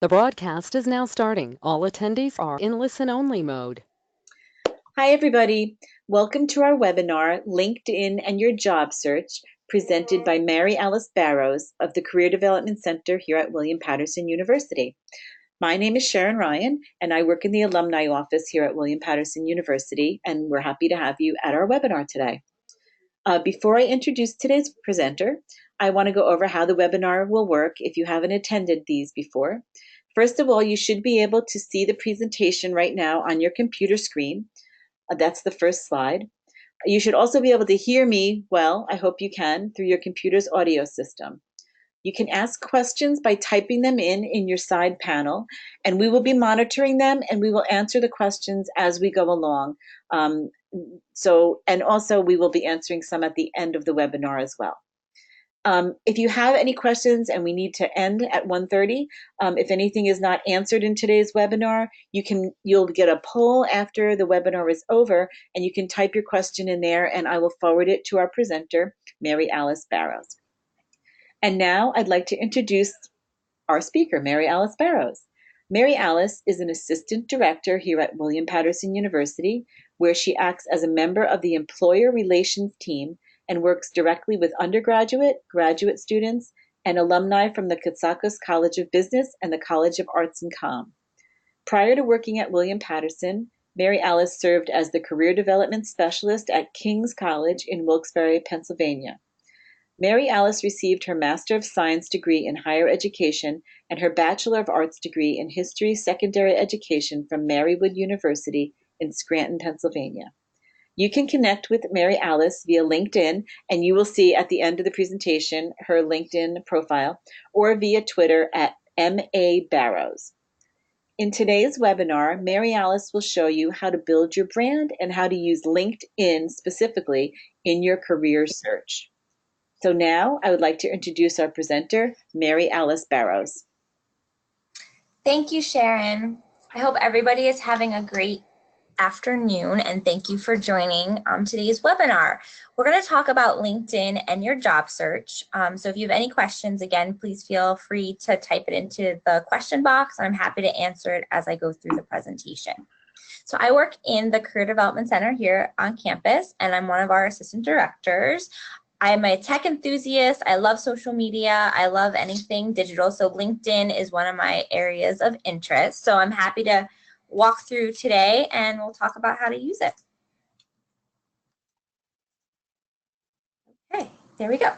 The broadcast is now starting. All attendees are in listen-only mode. Hi, everybody. Welcome to our webinar, LinkedIn and Your Job Search, presented by Mary Alice Barrows of the Career Development Center here at William Patterson University. My name is Sharon Ryan, and I work in the alumni office here at William Patterson University, and we're happy to have you at our webinar today. Before I introduce today's presenter, I want to go over how the webinar will work if you haven't attended these before. First of all, you should be able to see the presentation right now on your computer screen. That's the first slide. You should also be able to hear me well, I hope you can, through your computer's audio system. You can ask questions by typing them in your side panel, and we will be monitoring them and we will answer the questions as we go along. And also we will be answering some at the end of the webinar as well. If you have any questions and we need to end at 1:30, if anything is not answered in today's webinar, you'll get a poll after the webinar is over, and you can type your question in there and I will forward it to our presenter, Mary Alice Barrows. And now I'd like to introduce our speaker, Mary Alice Barrows. Mary Alice is an assistant director here at William Patterson University, where she acts as a member of the employer relations team and works directly with undergraduate, graduate students, and alumni from the Cotsakos College of Business and the College of Arts and Com. Prior to working at William Patterson, Mary Alice served as the Career Development Specialist at King's College in Wilkes-Barre, Pennsylvania. Mary Alice received her Master of Science degree in Higher Education and her Bachelor of Arts degree in History Secondary Education from Marywood University in Scranton, Pennsylvania. You can connect with Mary Alice via LinkedIn, and you will see at the end of the presentation her LinkedIn profile, or via Twitter at MA Barrows. In today's webinar, Mary Alice will show you how to build your brand and how to use LinkedIn specifically in your career search. So now I would like to introduce our presenter, Mary Alice Barrows. Thank you, Sharon. I hope everybody is having a great afternoon, and thank you for joining today's webinar. We're going to talk about LinkedIn and your job search. So if you have any questions, again, please feel free to type it into the question box. I'm happy to answer it as I go through the presentation. So I work in the Career Development Center here on campus, and I'm one of our assistant directors. I'm a tech enthusiast. I love social media. I love anything digital. So LinkedIn is one of my areas of interest. So I'm happy to walk through today and we'll talk about how to use it. Okay, there we go.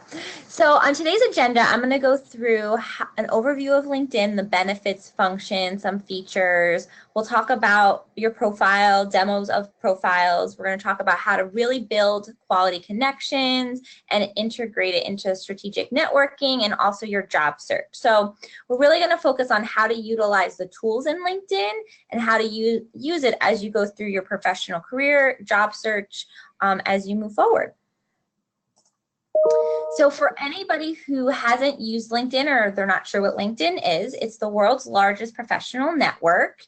So on today's agenda, I'm going to go through an overview of LinkedIn, the benefits, functions, some features. We'll talk about your profile, demos of profiles. We're going to talk about how to really build quality connections and integrate it into strategic networking and also your job search. So we're really going to focus on how to utilize the tools in LinkedIn and how to use it as you go through your professional career, job search, as you move forward. So for anybody who hasn't used LinkedIn or they're not sure what LinkedIn is, it's the world's largest professional network.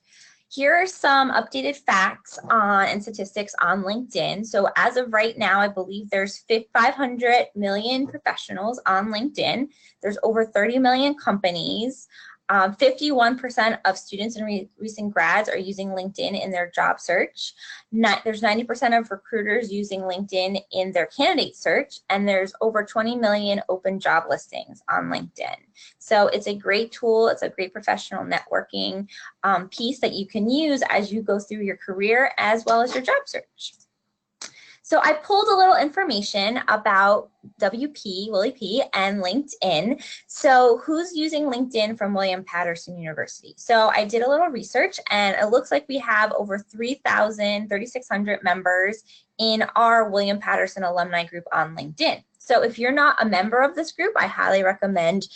Here are some updated facts and statistics on LinkedIn. So as of right now, I believe there's 500 million professionals on LinkedIn. There's over 30 million companies. 51% of students and recent grads are using LinkedIn in their job search. There's 90% of recruiters using LinkedIn in their candidate search, and there's over 20 million open job listings on LinkedIn. So it's a great tool. It's a great professional networking piece that you can use as you go through your career as well as your job search. So I pulled a little information about WP, Willie P, and LinkedIn. So who's using LinkedIn from William Patterson University? So I did a little research, and it looks like we have over 3,600 members in our William Patterson alumni group on LinkedIn. So if you're not a member of this group, I highly recommend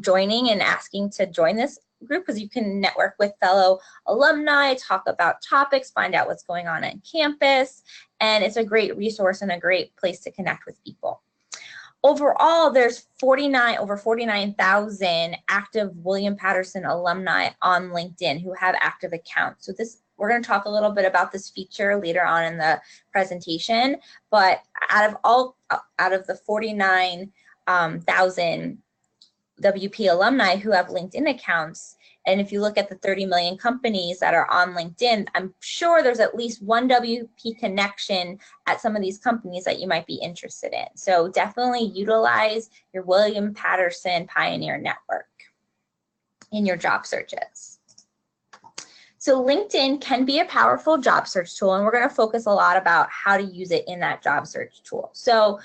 joining and asking to join this group, because you can network with fellow alumni, talk about topics, find out what's going on campus, and it's a great resource and a great place to connect with people. Overall, there's over 49,000 active William Patterson alumni on LinkedIn who have active accounts. So we're going to talk a little bit about this feature later on in the presentation, but out of the 49,000 WP alumni who have LinkedIn accounts, And if you look at the 30 million companies that are on LinkedIn, I'm sure there's at least one WP connection at some of these companies that you might be interested in. So definitely utilize your William Patterson Pioneer Network in your job searches. So LinkedIn can be a powerful job search tool, and we're going to focus a lot about how to use it in that job search tool. So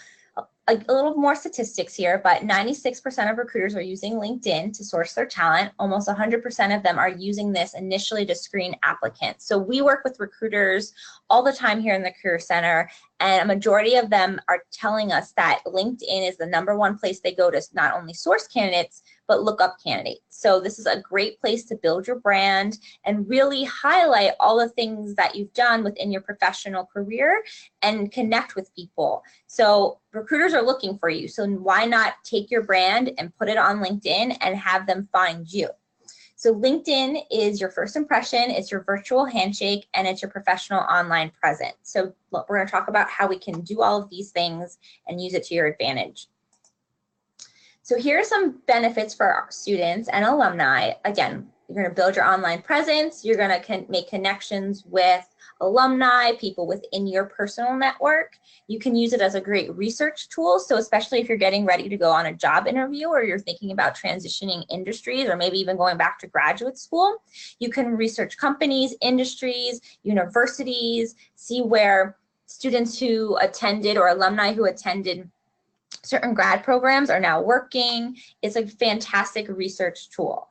a little more statistics here, but 96% of recruiters are using LinkedIn to source their talent. Almost 100% of them are using this initially to screen applicants. So we work with recruiters all the time here in the Career Center, and a majority of them are telling us that LinkedIn is the #1 place they go to not only source candidates, but look up candidates. So this is a great place to build your brand and really highlight all the things that you've done within your professional career and connect with people. So recruiters are looking for you. So why not take your brand and put it on LinkedIn and have them find you? So LinkedIn is your first impression, it's your virtual handshake, and it's your professional online presence. So look, we're going to talk about how we can do all of these things and use it to your advantage. So here are some benefits for our students and alumni. Again, you're going to build your online presence. You're going to make connections with alumni, people within your personal network. You can use it as a great research tool. So especially if you're getting ready to go on a job interview, or you're thinking about transitioning industries, or maybe even going back to graduate school, you can research companies, industries, universities, see where students who attended or alumni who attended certain grad programs are now working. It's a fantastic research tool.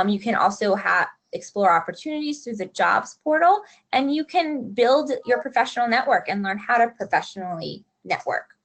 You can also explore opportunities through the jobs portal, and you can build your professional network and learn how to professionally network.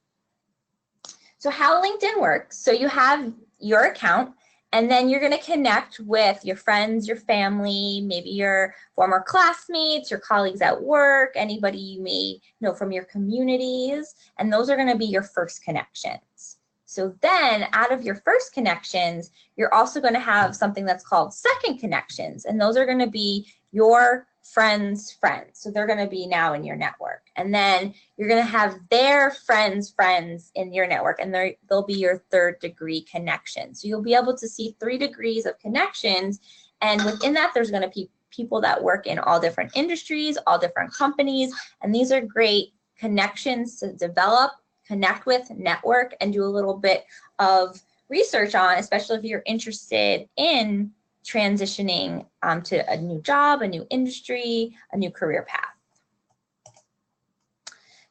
So how LinkedIn works, so you have your account, and then you're going to connect with your friends, your family, maybe your former classmates, your colleagues at work, anybody you may know from your communities, and those are going to be your first connections. So then out of your first connections, you're also going to have something that's called second connections, and those are going to be your friends' friends. So they're going to be now in your network. And then you're going to have their friends' friends in your network, and they'll be your third degree connection. So you'll be able to see 3 degrees of connections, and within that, there's going to be people that work in all different industries, all different companies, and these are great connections to develop, connect with, network, and do a little bit of research on, especially if you're interested in transitioning to a new job, a new industry, a new career path.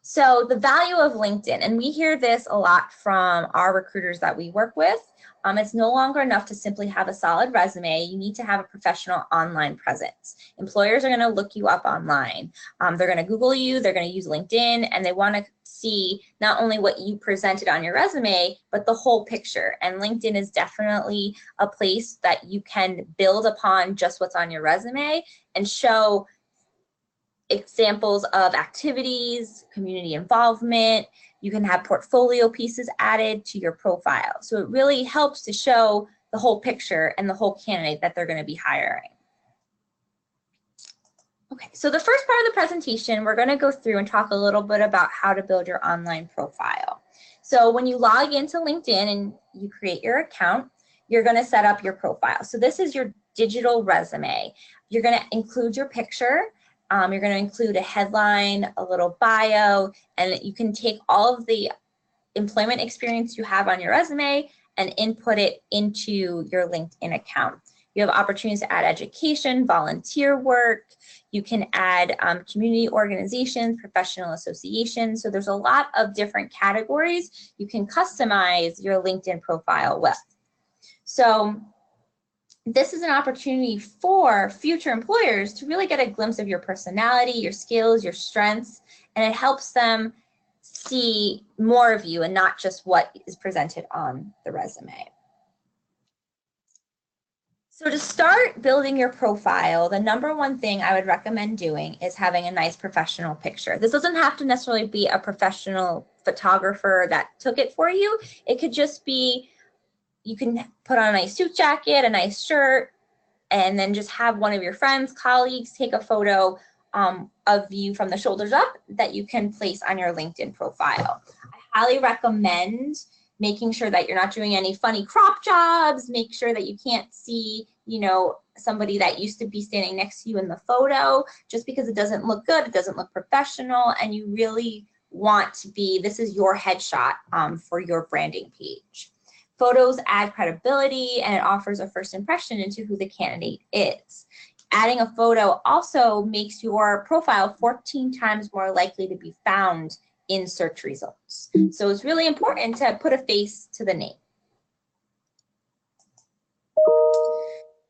So the value of LinkedIn, and we hear this a lot from our recruiters that we work with, it's no longer enough to simply have a solid resume. You need to have a professional online presence. Employers are going to look you up online. They're going to Google you, they're going to use LinkedIn, and they want to see not only what you presented on your resume, but the whole picture. And LinkedIn is definitely a place that you can build upon just what's on your resume and show examples of activities, community involvement. You can have portfolio pieces added to your profile. So it really helps to show the whole picture and the whole candidate that they're going to be hiring. Okay, so the first part of the presentation, we're going to go through and talk a little bit about how to build your online profile. So when you log into LinkedIn and you create your account, you're going to set up your profile. So this is your digital resume. You're going to include your picture. You're going to include a headline, a little bio, and you can take all of the employment experience you have on your resume and input it into your LinkedIn account. You have opportunities to add education, volunteer work. You can add community organizations, professional associations. So there's a lot of different categories you can customize your LinkedIn profile with. So this is an opportunity for future employers to really get a glimpse of your personality, your skills, your strengths, and it helps them see more of you and not just what is presented on the resume. So to start building your profile, the #1 thing I would recommend doing is having a nice professional picture. This doesn't have to necessarily be a professional photographer that took it for you. It could just be, you can put on a nice suit jacket, a nice shirt, and then just have one of your friends, colleagues take a photo of you from the shoulders up that you can place on your LinkedIn profile. I highly recommend making sure that you're not doing any funny crop jobs, make sure that you can't see, you know, somebody that used to be standing next to you in the photo, just because it doesn't look good, it doesn't look professional, and you really want to be, this is your headshot for your branding page. Photos add credibility, and it offers a first impression into who the candidate is. Adding a photo also makes your profile 14 times more likely to be found in search results. So it's really important to put a face to the name.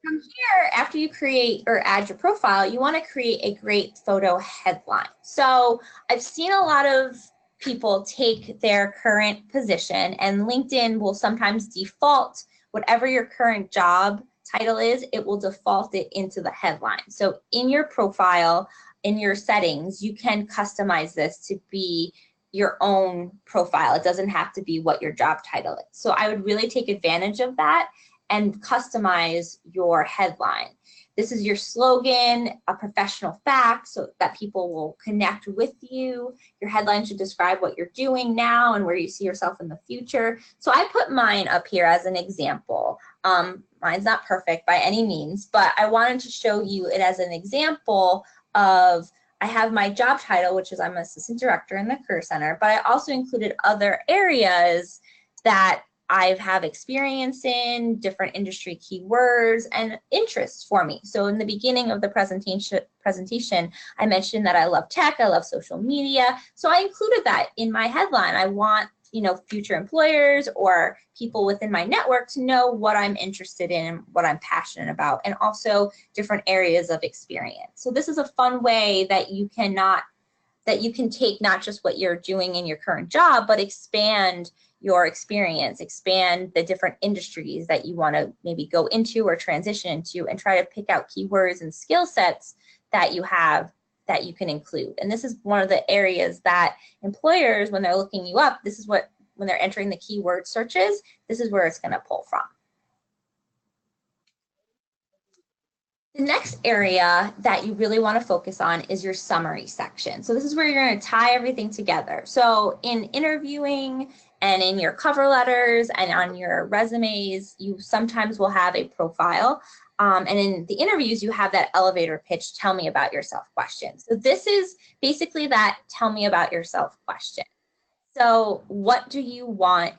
From here, after you create or add your profile, you want to create a great photo headline. So I've seen a lot of people take their current position, and LinkedIn will sometimes default whatever your current job title is, it will default it into the headline. So in your profile, in your settings, you can customize this to be your own profile. It doesn't have to be what your job title is. So I would really take advantage of that and customize your headline. This is your slogan, a professional fact, so that people will connect with you. Your headline should describe what you're doing now and where you see yourself in the future. So I put mine up here as an example. Mine's not perfect by any means, but I wanted to show you it as an example of, I have my job title, which is I'm an assistant director in the Career Center, but I also included other areas that I have experience in, different industry keywords and interests for me. So in the beginning of the presentation, I mentioned that I love tech, I love social media. So I included that in my headline. I want, you know, future employers or people within my network to know what I'm interested in and what I'm passionate about, and also different areas of experience. So this is a fun way that you can take not just what you're doing in your current job, but expand your experience, expand the different industries that you want to maybe go into or transition into, and try to pick out keywords and skill sets that you have that you can include. And this is one of the areas that employers, when they're looking you up, this is what, when they're entering the keyword searches, this is where it's going to pull from. The next area that you really want to focus on is your summary section. So this is where you're going to tie everything together. So in interviewing and in your cover letters and on your resumes, you sometimes will have a profile. And in the interviews, you have that elevator pitch, tell me about yourself question. So this is basically that tell me about yourself question. So what do you want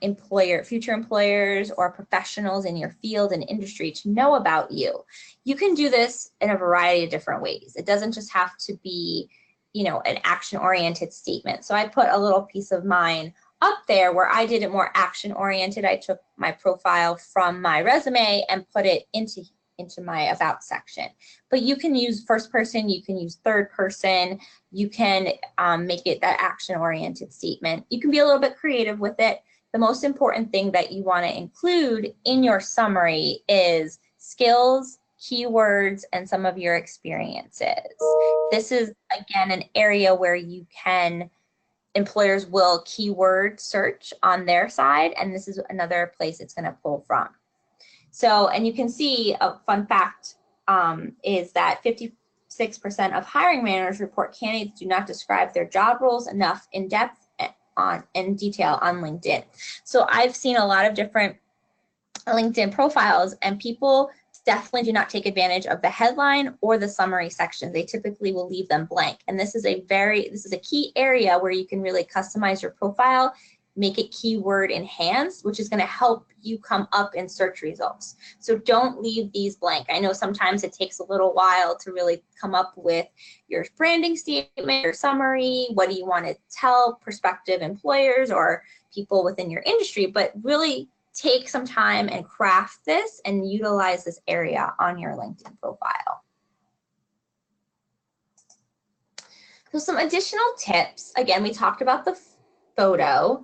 future employers or professionals in your field and industry to know about you? You can do this in a variety of different ways. It doesn't just have to be, you know, an action-oriented statement. So I put a little piece of mine up there where I did it more action-oriented. I took my profile from my resume and put it into my about section. But you can use first person, you can use third person, you can make it that action-oriented statement. You can be a little bit creative with it. The most important thing that you want to include in your summary is skills, keywords, and some of your experiences. This is, again, an area where employers will keyword search on their side, and this is another place it's going to pull from. So, and you can see a fun fact is that 56% of hiring managers report candidates do not describe their job roles enough in depth in detail on LinkedIn. So I've seen a lot of different LinkedIn profiles, and people definitely do not take advantage of the headline or the summary section. They typically will leave them blank. And this is a key area where you can really customize your profile, make it keyword enhanced, which is going to help you come up in search results. So don't leave these blank. I know sometimes it takes a little while to really come up with your branding statement, your summary, what do you want to tell prospective employers or people within your industry, but really take some time and craft this and utilize this area on your LinkedIn profile. So some additional tips, again, we talked about the photo.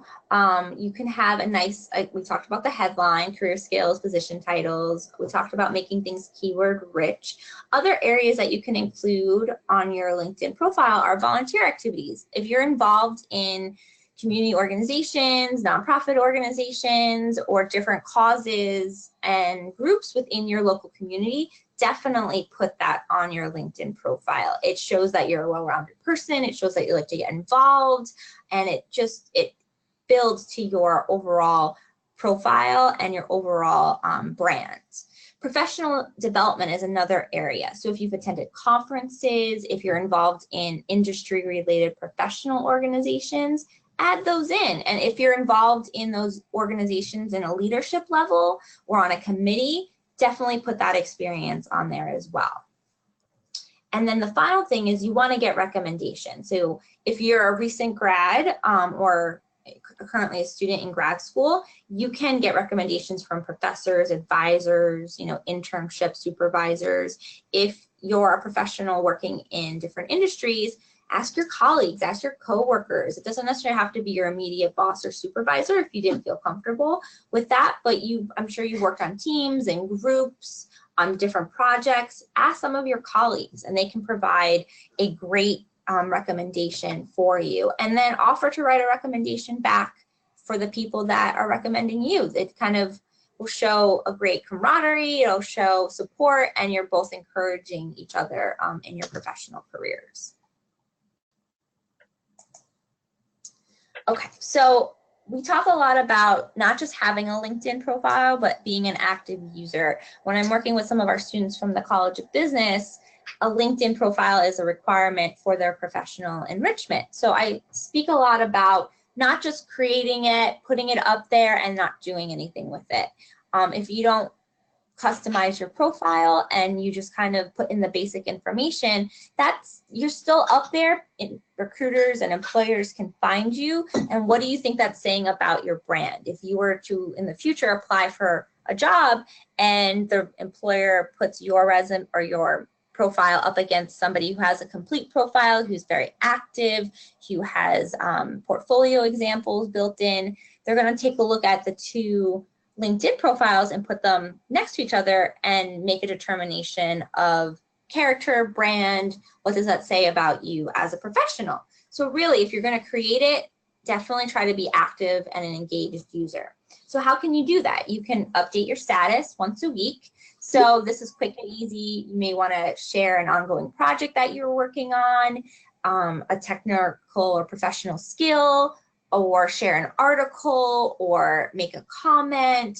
You can have a nice, we talked about the headline, career skills, position titles. We talked about making things keyword rich. Other areas that you can include on your LinkedIn profile are volunteer activities. If you're involved in community organizations, nonprofit organizations, or different causes and groups within your local community, definitely put that on your LinkedIn profile. It shows that you're a well-rounded person. It shows that you like to get involved, and it builds to your overall profile and your overall brand. Professional development is another area. So if you've attended conferences, if you're involved in industry-related professional organizations, add those in. And if you're involved in those organizations in a leadership level or on a committee, definitely put that experience on there as well. And then the final thing is you want to get recommendations. So if you're a recent grad or currently a student in grad school, you can get recommendations from professors, advisors, internship supervisors. If you're a professional working in different industries, ask your colleagues, ask your coworkers. It doesn't necessarily have to be your immediate boss or supervisor if you didn't feel comfortable with that, but I'm sure you worked on teams and groups on different projects. Ask some of your colleagues and they can provide a great recommendation for you, and then offer to write a recommendation back for the people that are recommending you. It kind of will show a great camaraderie, it'll show support, and you're both encouraging each other in your professional careers. Okay, so we talk a lot about not just having a LinkedIn profile, but being an active user. When I'm working with some of our students from the College of Business, a LinkedIn profile is a requirement for their professional enrichment. So I speak a lot about not just creating it, putting it up there, and not doing anything with it. If you don't customize your profile and you just kind of put in the basic information, you're still up there, and recruiters and employers can find you. And what do you think that's saying about your brand? If you were to in the future apply for a job and the employer puts your resume or your profile up against somebody who has a complete profile, who's very active, who has portfolio examples built in, they're going to take a look at the two LinkedIn profiles and put them next to each other and make a determination of character, brand, what does that say about you as a professional? So really, if you're going to create it, definitely try to be active and an engaged user. So how can you do that? You can update your status once a week. So this is quick and easy. You may want to share an ongoing project that you're working on, a technical or professional skill, or share an article or make a comment.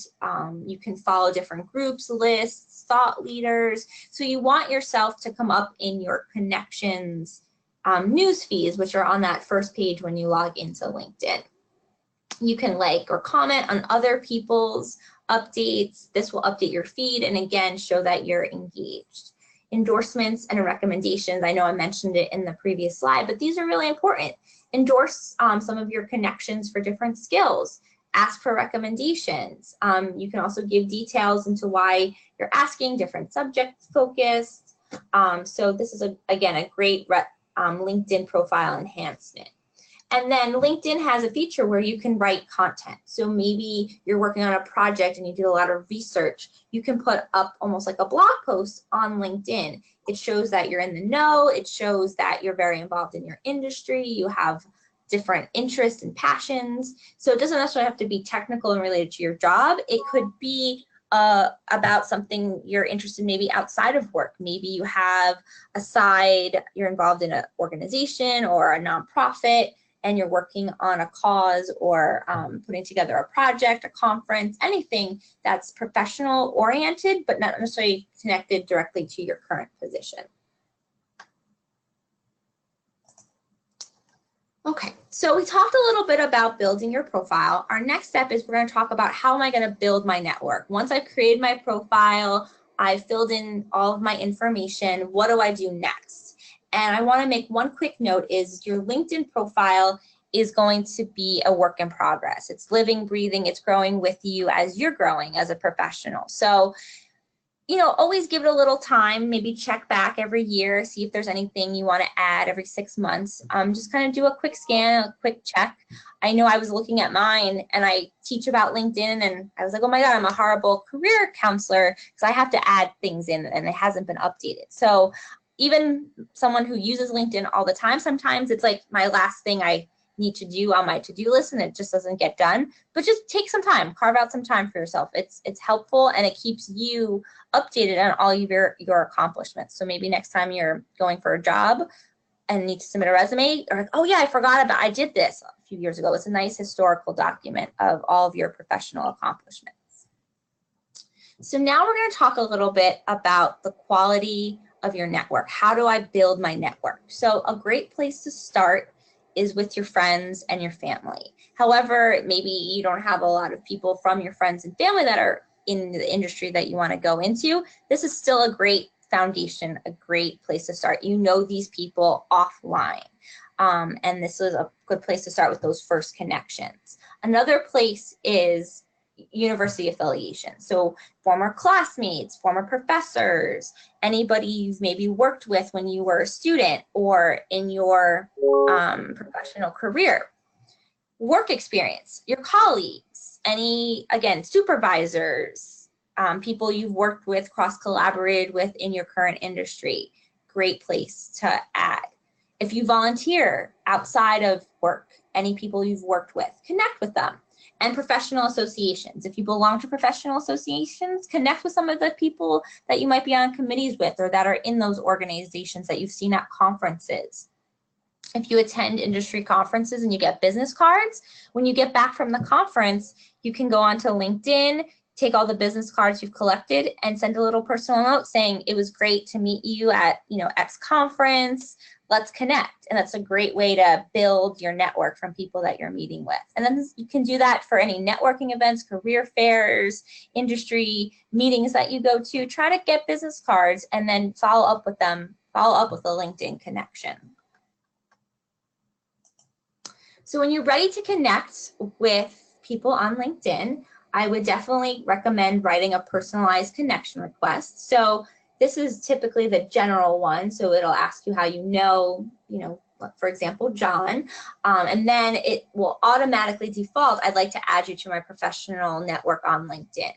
You can follow different groups, lists, thought leaders. So you want yourself to come up in your connections news feeds, which are on that first page when you log into LinkedIn. You can like or comment on other people's updates. This will update your feed and again show that you're engaged. Endorsements and recommendations. I know I mentioned it in the previous slide, but these are really important. Endorse some of your connections for different skills. Ask for recommendations. You can also give details into why you're asking, different subject focus. So this is, again, a great LinkedIn profile enhancement. And then LinkedIn has a feature where you can write content. So maybe you're working on a project and you did a lot of research. You can put up almost like a blog post on LinkedIn. It shows that you're in the know. It shows that you're very involved in your industry. You have different interests and passions. So it doesn't necessarily have to be technical and related to your job. It could be about something you're interested in maybe outside of work. Maybe you have a side, you're involved in an organization or a nonprofit, and you're working on a cause or putting together a project, a conference, anything that's professional oriented, but not necessarily connected directly to your current position. Okay, so we talked a little bit about building your profile. Our next step is we're going to talk about how am I going to build my network. Once I've created my profile, I've filled in all of my information, what do I do next? And I want to make one quick note is your LinkedIn profile is going to be a work in progress. It's living, breathing, it's growing with you as you're growing as a professional. So, always give it a little time, maybe check back every year, see if there's anything you want to add every 6 months. Just kind of do a quick scan, a quick check. I know I was looking at mine and I teach about LinkedIn and I was like, oh my God, I'm a horrible career counselor because I have to add things in and it hasn't been updated. So even someone who uses LinkedIn all the time, sometimes it's like my last thing I need to do on my to-do list and it just doesn't get done. But just take some time, carve out some time for yourself. It's helpful and it keeps you updated on all of your accomplishments. So maybe next time you're going for a job and need to submit a resume, or oh yeah, I did this a few years ago. It's a nice historical document of all of your professional accomplishments. So now we're going to talk a little bit about the quality of your network. How do I build my network? So a great place to start is with your friends and your family. However, maybe you don't have a lot of people from your friends and family that are in the industry that you want to go into. This is still a great foundation, a great place to start. You know these people offline. And this is a good place to start with those first connections. Another place is university affiliation. So former classmates, former professors, anybody you've maybe worked with when you were a student or in your professional career. Work experience, your colleagues, any, again, supervisors, people you've worked with, cross-collaborated with in your current industry. Great place to add. If you volunteer outside of work, any people you've worked with, connect with them. And professional associations. If you belong to professional associations, connect with some of the people that you might be on committees with or that are in those organizations that you've seen at conferences. If you attend industry conferences and you get business cards, when you get back from the conference, you can go onto LinkedIn, take all the business cards you've collected and send a little personal note saying, it was great to meet you at, X conference, let's connect. And that's a great way to build your network from people that you're meeting with. And then you can do that for any networking events, career fairs, industry meetings that you go to. Try to get business cards and then follow up with them, follow up with a LinkedIn connection. So when you're ready to connect with people on LinkedIn, I would definitely recommend writing a personalized connection request. So this is typically the general one. So it'll ask you how you know, for example, John, and then it will automatically default, I'd like to add you to my professional network on LinkedIn.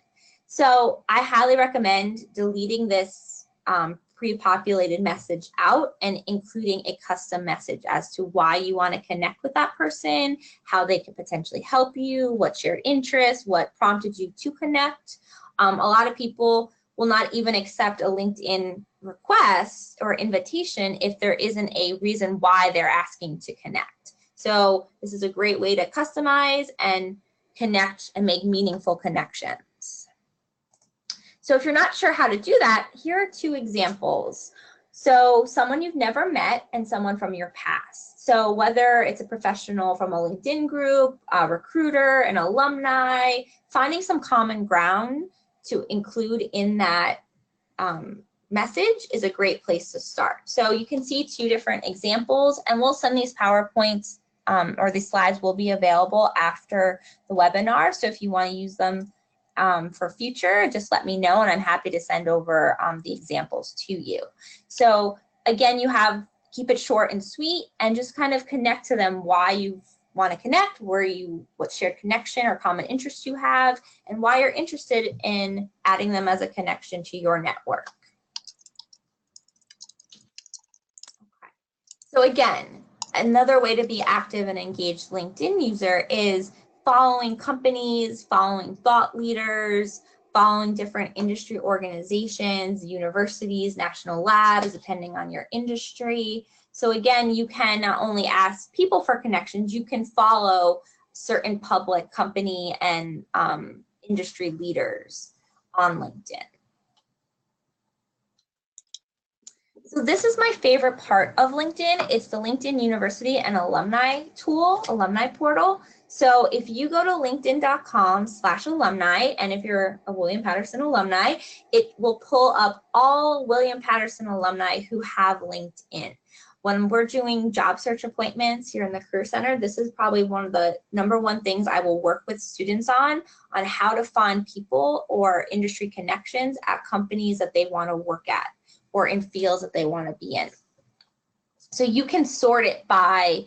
So I highly recommend deleting this pre-populated message out and including a custom message as to why you want to connect with that person, how they could potentially help you, what's your interest, what prompted you to connect. A lot of people will not even accept a LinkedIn request or invitation if there isn't a reason why they're asking to connect. So this is a great way to customize and connect and make meaningful connections. So if you're not sure how to do that, here are two examples. So someone you've never met and someone from your past. So whether it's a professional from a LinkedIn group, a recruiter, an alumni, finding some common ground to include in that message is a great place to start. So you can see two different examples, and we'll send these PowerPoints or these slides will be available after the webinar. So if you want to use them for future, just let me know and I'm happy to send over the examples to you. So again, keep it short and sweet and just kind of connect to them why you want to connect, what shared connection or common interests you have, and why you're interested in adding them as a connection to your network. Okay. So again, another way to be active and engaged LinkedIn user is following companies, following thought leaders, following different industry organizations, universities, national labs, depending on your industry. So again, you can not only ask people for connections, you can follow certain public company and industry leaders on LinkedIn. So this is my favorite part of LinkedIn. It's the LinkedIn University and Alumni tool, alumni portal. So if you go to linkedin.com/alumni, and if you're a William Paterson alumni, it will pull up all William Paterson alumni who have LinkedIn. When we're doing job search appointments here in the Career Center, this is probably one of the #1 things I will work with students on how to find people or industry connections at companies that they want to work at or in fields that they want to be in. So you can sort it by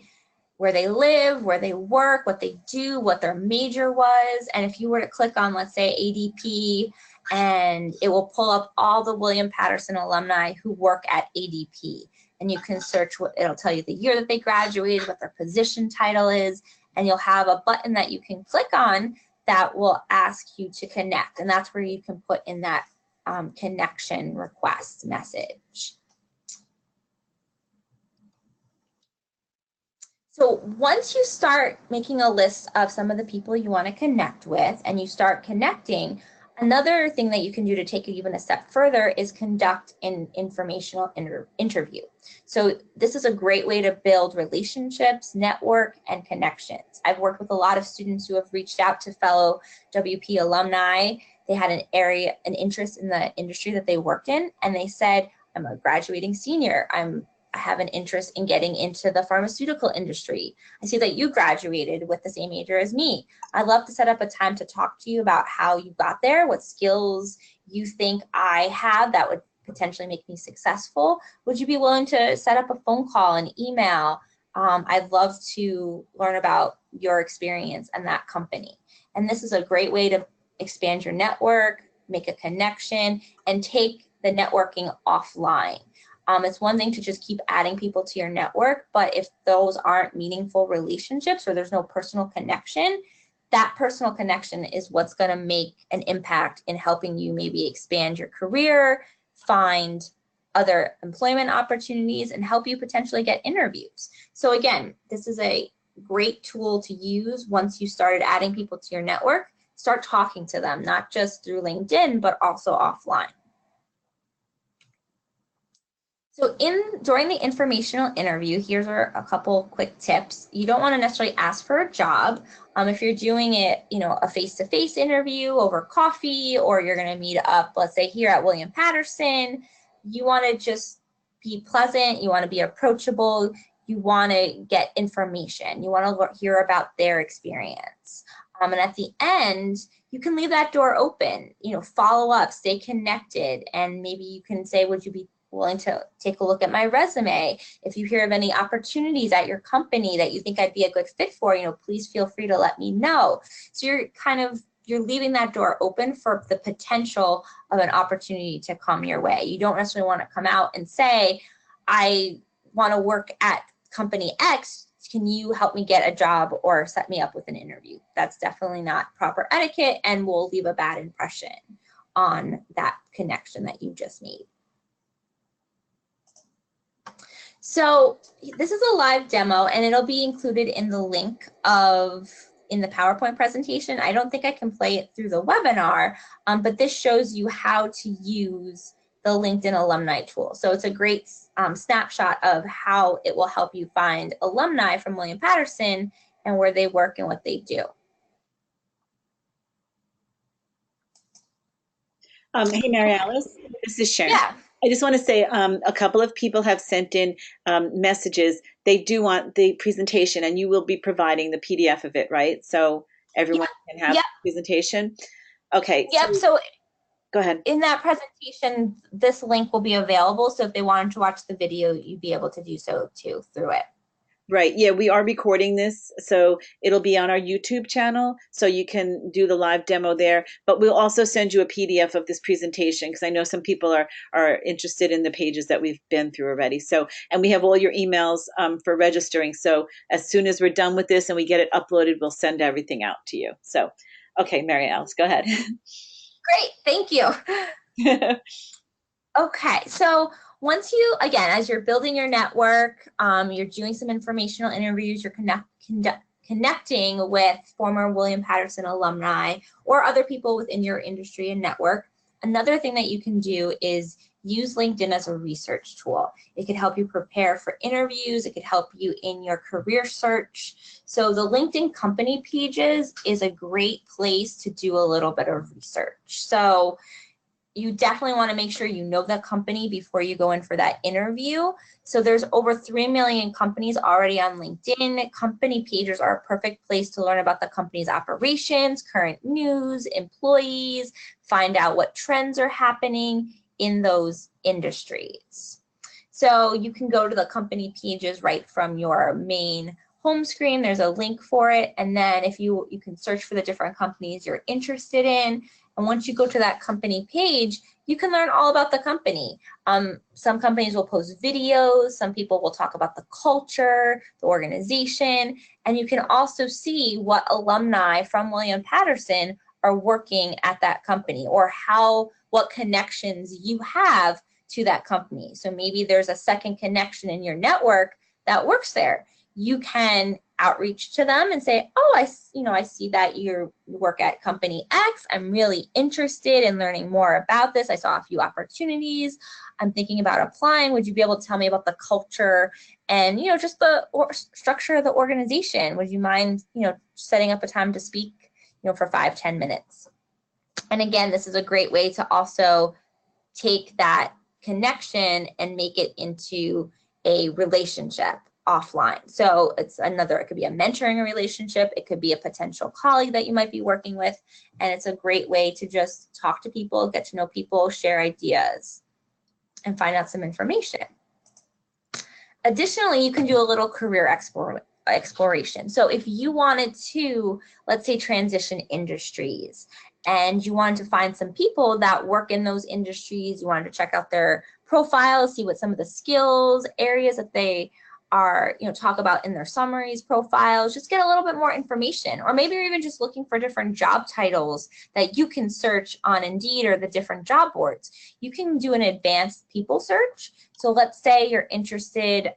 where they live, where they work, what they do, what their major was. And if you were to click on, let's say, ADP, and it will pull up all the William Paterson alumni who work at ADP. And you can search, it'll tell you the year that they graduated, what their position title is, and you'll have a button that you can click on that will ask you to connect. And that's where you can put in that connection request message. So once you start making a list of some of the people you want to connect with and you start connecting, another thing that you can do to take it even a step further is conduct an informational interview. So this is a great way to build relationships, network, and connections. I've worked with a lot of students who have reached out to fellow WP alumni. They had an interest in the industry that they worked in, and they said, I'm a graduating senior. I have an interest in getting into the pharmaceutical industry. I see that you graduated with the same major as me. I'd love to set up a time to talk to you about how you got there, what skills you think I have that would potentially make me successful. Would you be willing to set up a phone call, an email? I'd love to learn about your experience and that company. And this is a great way to expand your network, make a connection, and take the networking offline. It's one thing to just keep adding people to your network, but if those aren't meaningful relationships or there's no personal connection, that personal connection is what's going to make an impact in helping you maybe expand your career, find other employment opportunities, and help you potentially get interviews. So again, this is a great tool to use once you started adding people to your network. Start talking to them, not just through LinkedIn, but also offline. So during the informational interview, here's a couple quick tips. You don't want to necessarily ask for a job. If you're doing it, a face-to-face interview over coffee, or you're going to meet up, let's say here at William Patterson, you want to just be pleasant. You want to be approachable. You want to get information. You want to hear about their experience. And at the end, you can leave that door open, follow up, stay connected. And maybe you can say, would you be willing to take a look at my resume? If you hear of any opportunities at your company that you think I'd be a good fit for, please feel free to let me know. So you're leaving that door open for the potential of an opportunity to come your way. You don't necessarily want to come out and say, I want to work at company X. Can you help me get a job or set me up with an interview? That's definitely not proper etiquette and will leave a bad impression on that connection that you just made. So this is a live demo and it'll be included in the link in the PowerPoint presentation. I don't think I can play it through the webinar, but this shows you how to use the LinkedIn alumni tool. So it's a great snapshot of how it will help you find alumni from William Patterson and where they work and what they do. Hey, Mary Alice, this is Sharon. Yeah. I just want to say a couple of people have sent in messages. They do want the presentation, and you will be providing the PDF of it, right? So everyone can have the presentation. Okay. Yep. So go ahead. In that presentation, this link will be available. So if they wanted to watch the video, you'd be able to do so too through it. Right. Yeah, we are recording this, so it'll be on our YouTube channel, so you can do the live demo there. But we'll also send you a PDF of this presentation because I know some people are interested in the pages that we've been through already. So, and we have all your emails for registering. So as soon as we're done with this and we get it uploaded, we'll send everything out to you. So, okay, Mary Alice, go ahead. Great. Thank you. Okay. So once you, again, as you're building your network, you're doing some informational interviews, you're connecting with former William Patterson alumni or other people within your industry and network. Another thing that you can do is use LinkedIn as a research tool. It could help you prepare for interviews. It could help you in your career search. So the LinkedIn company pages is a great place to do a little bit of research. So you definitely want to make sure you know that company before you go in for that interview. So there's over 3 million companies already on LinkedIn. Company pages are a perfect place to learn about the company's operations, current news, employees, find out what trends are happening in those industries. So you can go to the company pages right from your main home screen. There's a link for it. And then if you can search for the different companies you're interested in. And once you go to that company page, you can learn all about the company. Some companies will post videos. Some people will talk about the culture, the organization, and you can also see what alumni from William Patterson are working at that company or what connections you have to that company. So maybe there's a second connection in your network that works there. you can outreach to them and say, oh, I see that you work at company X. I'm really interested in learning more about this. I saw a few opportunities. I'm thinking about applying. Would you be able to tell me about the culture and, just the structure of the organization? Would you mind, setting up a time to speak, for 5-10 minutes? And again, this is a great way to also take that connection and make it into a relationship offline. So it could be a mentoring relationship. It could be a potential colleague that you might be working with. And it's a great way to just talk to people, get to know people, share ideas, and find out some information. Additionally, you can do a little career exploration. So if you wanted to, let's say, transition industries, and you wanted to find some people that work in those industries, you wanted to check out their profiles, see what some of the skills, areas that they are, talk about in their summaries, profiles, just get a little bit more information. Or maybe you're even just looking for different job titles that you can search on Indeed or the different job boards. You can do an advanced people search. So let's say you're interested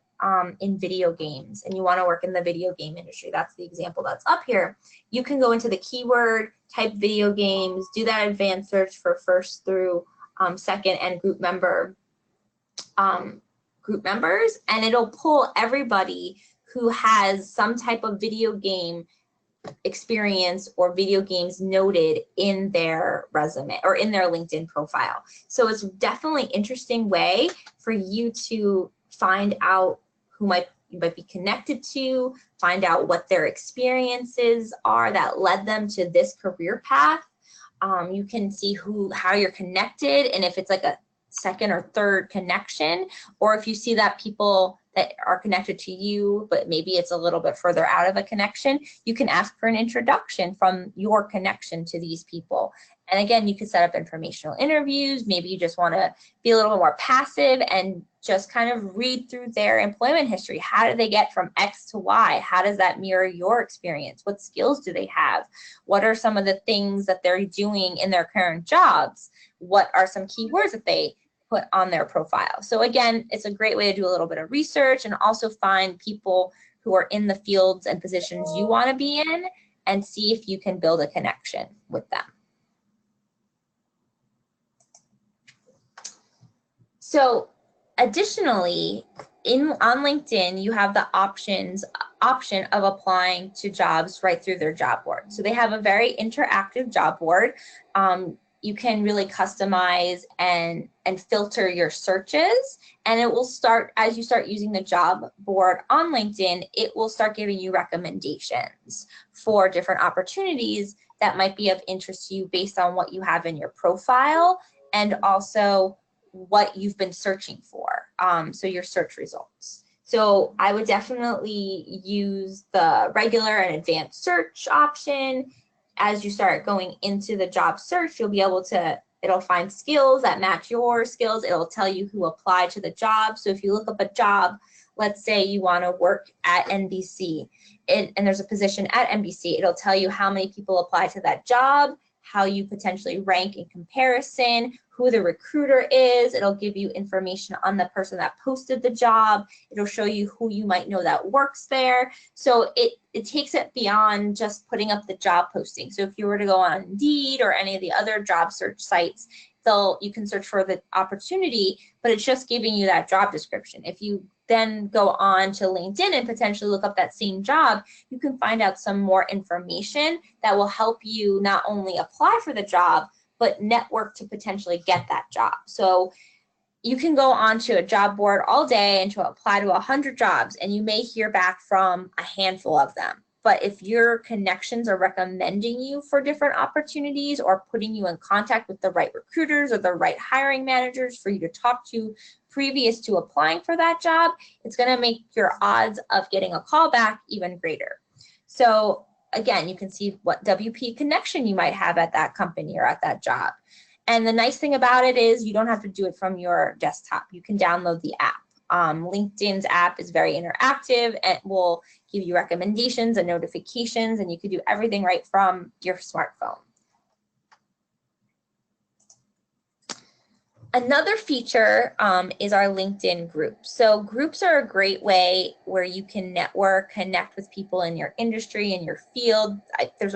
in video games and you want to work in the video game industry. That's the example that's up here. You can go into the keyword, type video games, do that advanced search for first through second and group members, and it'll pull everybody who has some type of video game experience or video games noted in their resume or in their LinkedIn profile. So it's definitely an interesting way for you to find out who you might be connected to, find out what their experiences are that led them to this career path. You can see how you're connected, and if it's like a second or third connection, or if you see that people that are connected to you, but maybe it's a little bit further out of a connection, you can ask for an introduction from your connection to these people. And again, you can set up informational interviews. Maybe you just want to be a little more passive and just kind of read through their employment history. How did they get from X to Y? How does that mirror your experience? What skills do they have? What are some of the things that they're doing in their current jobs? What are some keywords that they put on their profile? So again, it's a great way to do a little bit of research and also find people who are in the fields and positions you want to be in and see if you can build a connection with them. So additionally, on LinkedIn, you have the option of applying to jobs right through their job board. So they have a very interactive job board. You can really customize and filter your searches, and it will start, as you start using the job board on LinkedIn, it will start giving you recommendations for different opportunities that might be of interest to you based on what you have in your profile and also what you've been searching for, so your search results. So I would definitely use the regular and advanced search option. As you start going into the job search, you'll be able to, it'll find skills that match your skills. It'll tell you who applied to the job. So if you look up a job, let's say you want to work at NBC and there's a position at NBC, it'll tell you how many people apply to that job, how you potentially rank in comparison, who the recruiter is. It'll give you information on the person that posted the job. It'll show you who you might know that works there. So it takes it beyond just putting up the job posting. So if you were to go on Indeed or any of the other job search sites, you can search for the opportunity, but it's just giving you that job description. If you then go on to LinkedIn and potentially look up that same job, you can find out some more information that will help you not only apply for the job, but network to potentially get that job. So you can go onto a job board all day and to apply to 100 jobs, and you may hear back from a handful of them. But if your connections are recommending you for different opportunities or putting you in contact with the right recruiters or the right hiring managers for you to talk to previous to applying for that job, it's going to make your odds of getting a call back even greater. So again, you can see what WP connection you might have at that company or at that job. And the nice thing about it is you don't have to do it from your desktop. You can download the app. LinkedIn's app is very interactive and will give you recommendations and notifications, and you can do everything right from your smartphone. Another feature is our LinkedIn groups. So groups are a great way where you can network, connect with people in your industry, in your field. There's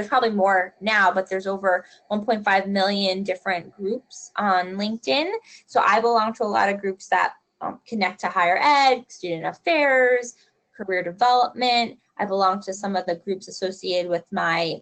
probably more now, but there's over 1.5 million different groups on LinkedIn. So I belong to a lot of groups that connect to higher ed, student affairs, career development. I belong to some of the groups associated with my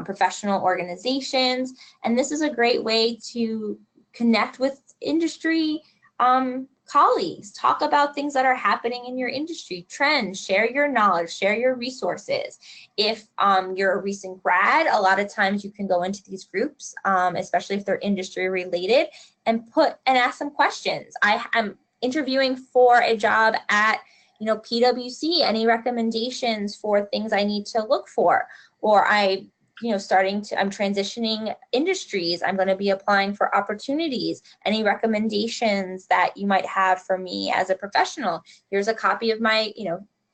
professional organizations. And this is a great way to connect with industry colleagues, talk about things that are happening in your industry, trends, share your knowledge, share your resources. If you're a recent grad, a lot of times you can go into these groups, especially if they're industry related, and ask some questions. I'm interviewing for a job at PwC. Any recommendations for things I need to look for? Or I'm transitioning industries. I'm going to be applying for opportunities. Any recommendations that you might have for me as a professional? Here's a copy of my,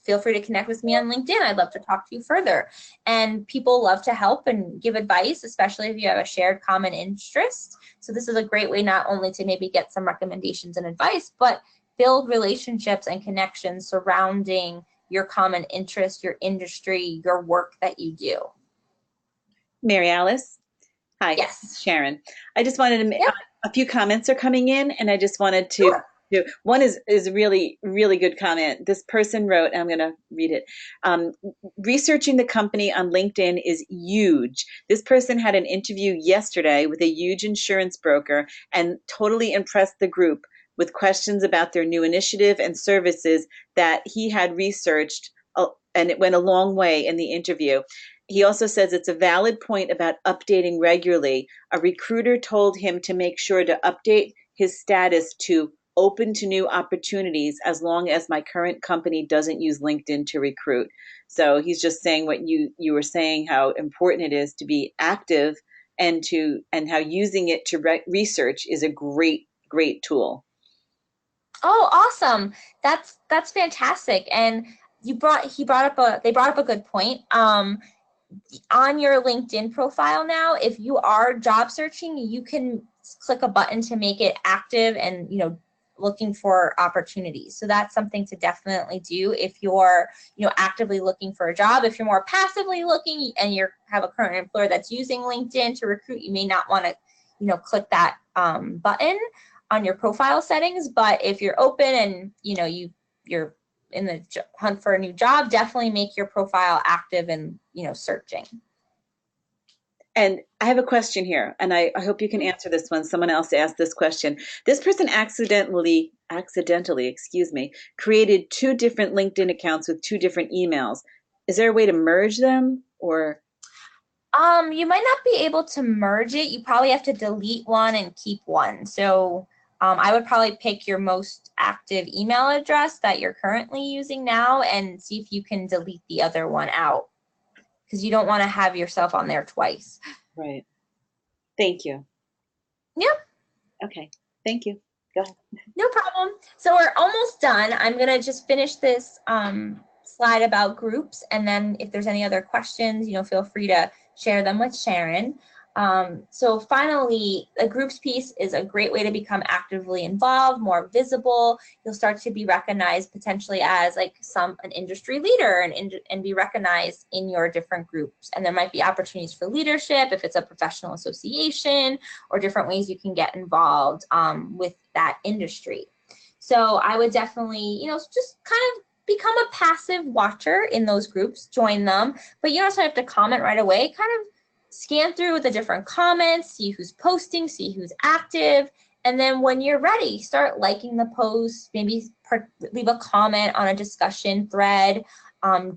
feel free to connect with me on LinkedIn. I'd love to talk to you further. And people love to help and give advice, especially if you have a shared common interest. So this is a great way not only to maybe get some recommendations and advice, but build relationships and connections surrounding your common interest, your industry, your work that you do. Mary Alice? Hi. Yes. Sharon. I just wanted to make a few comments are coming in, and I just wanted to Sure. One is a really, really good comment. This person wrote, and I'm going to read it. Researching the company on LinkedIn is huge. This person had an interview yesterday with a huge insurance broker and totally impressed the group with questions about their new initiative and services that he had researched, and it went a long way in the interview. He also says it's a valid point about updating regularly. A recruiter told him to make sure to update his status to open to new opportunities as long as my current company doesn't use LinkedIn to recruit. So he's just saying what you were saying, how important it is to be active and how using it to research is a great tool. Oh, awesome. That's fantastic. And they brought up a good point. On your LinkedIn profile now, if you are job searching, you can click a button to make it active and, looking for opportunities. So that's something to definitely do if you're, actively looking for a job. If you're more passively looking and you have a current employer that's using LinkedIn to recruit, you may not want to, click that button on your profile settings. But if you're open and, you're in the hunt for a new job, definitely make your profile active and, searching. And I have a question here, and I hope you can answer this one. Someone else asked this question. This person accidentally, created 2 different LinkedIn accounts with 2 different emails. Is there a way to merge them, or? You might not be able to merge it. You probably have to delete one and keep one. So I would probably pick your most active email address that you're currently using now and see if you can delete the other one out, because you don't want to have yourself on there twice. Right. Thank you. Yep. Okay. Thank you. Go ahead. No problem. So we're almost done. I'm going to just finish this slide about groups. And then if there's any other questions, feel free to share them with Sharon. So finally, the groups piece is a great way to become actively involved, more visible. You'll start to be recognized potentially as an industry leader and be recognized in your different groups. And there might be opportunities for leadership if it's a professional association, or different ways you can get involved with that industry. So I would definitely, just kind of become a passive watcher in those groups, join them, but you don't have to comment right away. Kind of scan through the different comments, see who's posting, see who's active, and then when you're ready, start liking the post, maybe leave a comment on a discussion thread,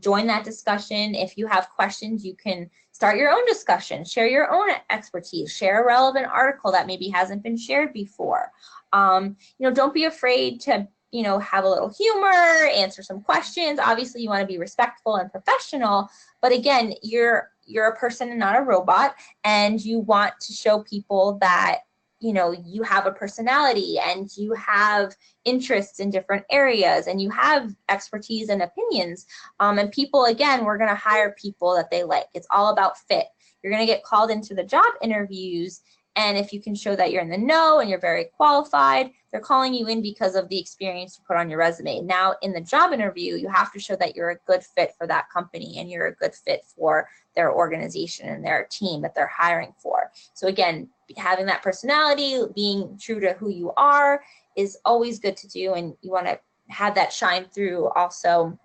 join that discussion. If you have questions, you can start your own discussion, share your own expertise, share a relevant article that maybe hasn't been shared before. Don't be afraid to have a little humor, answer some questions. Obviously, you want to be respectful and professional, but again, you're a person and not a robot, and you want to show people that you have a personality and you have interests in different areas and you have expertise and opinions. And people, again, we're going to hire people that they like. It's all about fit. You're going to get called into the job interviews, And if you can show that you're in the know and you're very qualified, they're calling you in because of the experience you put on your resume. Now, in the job interview, you have to show that you're a good fit for that company and you're a good fit for their organization and their team that they're hiring for. So again, having that personality, being true to who you are is always good to do, and you want to have that shine through also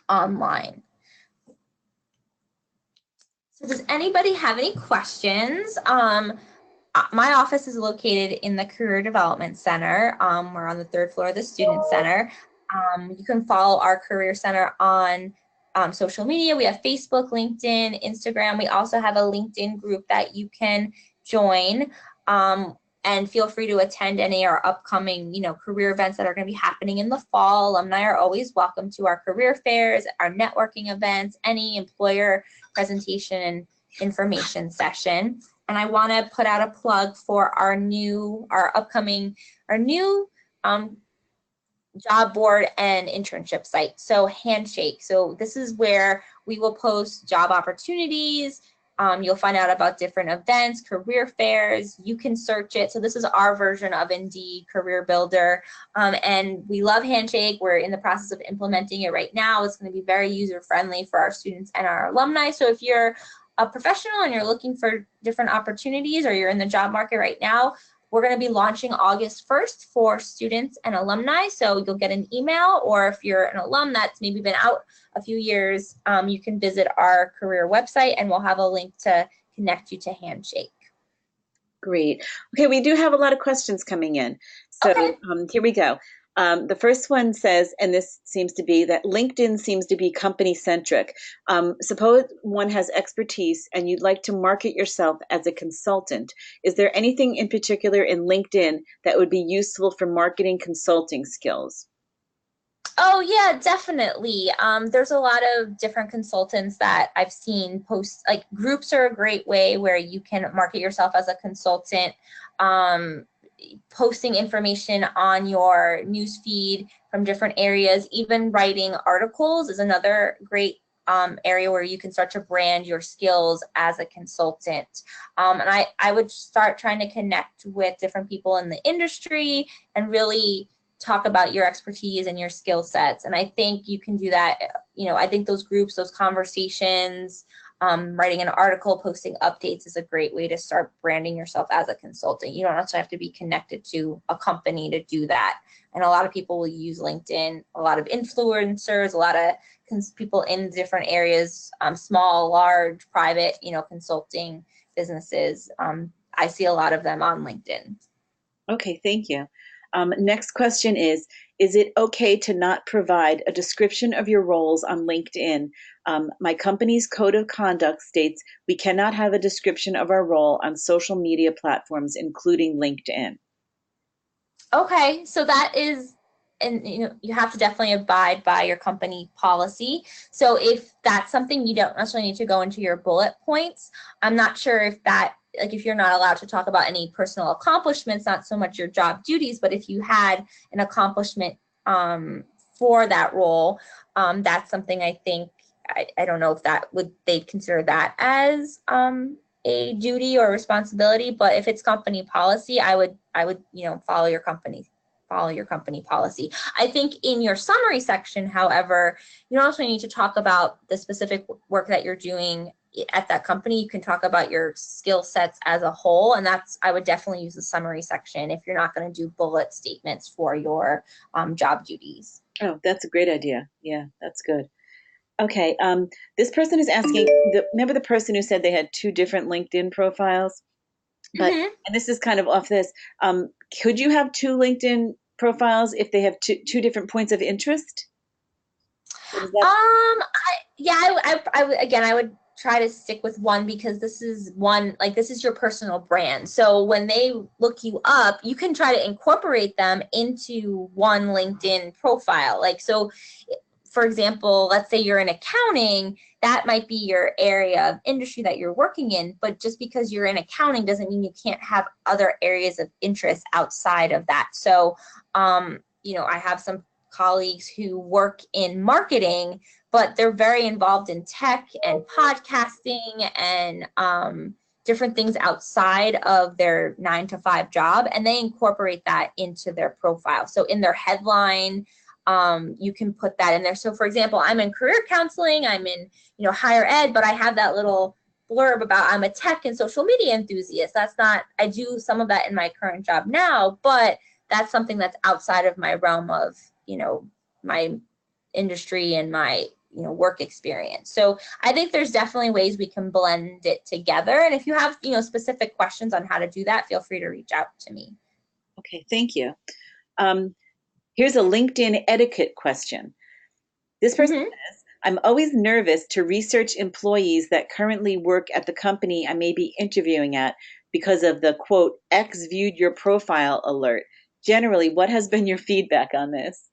online. So does anybody have any questions? My office is located in the Career Development Center. We're on the 3rd floor of the Student Center. You can follow our Career Center on social media. We have Facebook, LinkedIn, Instagram. We also have a LinkedIn group that you can join. And feel free to attend any of our upcoming, career events that are going to be happening in the fall. Alumni are always welcome to our career fairs, our networking events, any employer presentation and information session. And I want to put out a plug for our new job board and internship site. So Handshake. So this is where we will post job opportunities. You'll find out about different events, career fairs. You can search it. So this is our version of Indeed Career Builder. And we love Handshake. We're in the process of implementing it right now. It's going to be very user-friendly for our students and our alumni. So if you're a professional and you're looking for different opportunities, or you're in the job market right now, we're going to be launching August 1st for students and alumni. So you'll get an email, or if you're an alum that's maybe been out a few years, you can visit our career website and we'll have a link to connect you to Handshake. Great. Okay, we do have a lot of questions coming in. So Okay. Here we go. The first one says, and this seems to be that LinkedIn seems to be company centric. Suppose one has expertise and you'd like to market yourself as a consultant. Is there anything in particular in LinkedIn that would be useful for marketing consulting skills? Oh yeah, definitely. There's a lot of different consultants that I've seen post, like groups are a great way where you can market yourself as a consultant. Posting information on your newsfeed from different areas, even writing articles is another great area where you can start to brand your skills as a consultant. And I would start trying to connect with different people in the industry and really talk about your expertise and your skill sets. And I think you can do that. I think those groups, those conversations, writing an article, posting updates is a great way to start branding yourself as a consultant. You don't necessarily have to be connected to a company to do that. And a lot of people will use LinkedIn, a lot of influencers, a lot of people in different areas, small, large, private, consulting businesses. I see a lot of them on LinkedIn. Okay, thank you. Next question is it okay to not provide a description of your roles on LinkedIn? My company's code of conduct states we cannot have a description of our role on social media platforms, including LinkedIn. Okay, so that is, and you have to definitely abide by your company policy. So if that's something, you don't necessarily need to go into your bullet points. I'm not sure if that, like if you're not allowed to talk about any personal accomplishments, not so much your job duties, but if you had an accomplishment for that role, that's something I think, I don't know if they'd consider that as a duty or responsibility, but if it's company policy, I would follow your company policy. I think in your summary section, however, you also need to talk about the specific work that you're doing at that company. You can talk about your skill sets as a whole, and I would definitely use the summary section if you're not going to do bullet statements for your job duties. Oh, that's a great idea. Yeah, that's good. Okay, this person is asking, remember the person who said they had 2 different LinkedIn profiles? But, and this is kind of off this, could you have 2 LinkedIn profiles if they have two different points of interest? I would try to stick with one, because this is your personal brand. So when they look you up, you can try to incorporate them into one LinkedIn profile. Like, so for example, let's say you're in accounting, that might be your area of industry that you're working in, but just because you're in accounting doesn't mean you can't have other areas of interest outside of that. So, I have some colleagues who work in marketing, but they're very involved in tech and podcasting and different things outside of their 9-to-5 job, and they incorporate that into their profile. So in their headline, you can put that in there. So for example, I'm in career counseling, I'm in, higher ed, but I have that little blurb about I'm a tech and social media enthusiast. That's not, I do some of that in my current job now, but that's something that's outside of my realm of, my industry and my, work experience. So I think there's definitely ways we can blend it together. And if you have, specific questions on how to do that, feel free to reach out to me. Okay, thank you. Here's a LinkedIn etiquette question. This person says, I'm always nervous to research employees that currently work at the company I may be interviewing at because of the quote, X viewed your profile alert. Generally, what has been your feedback on this?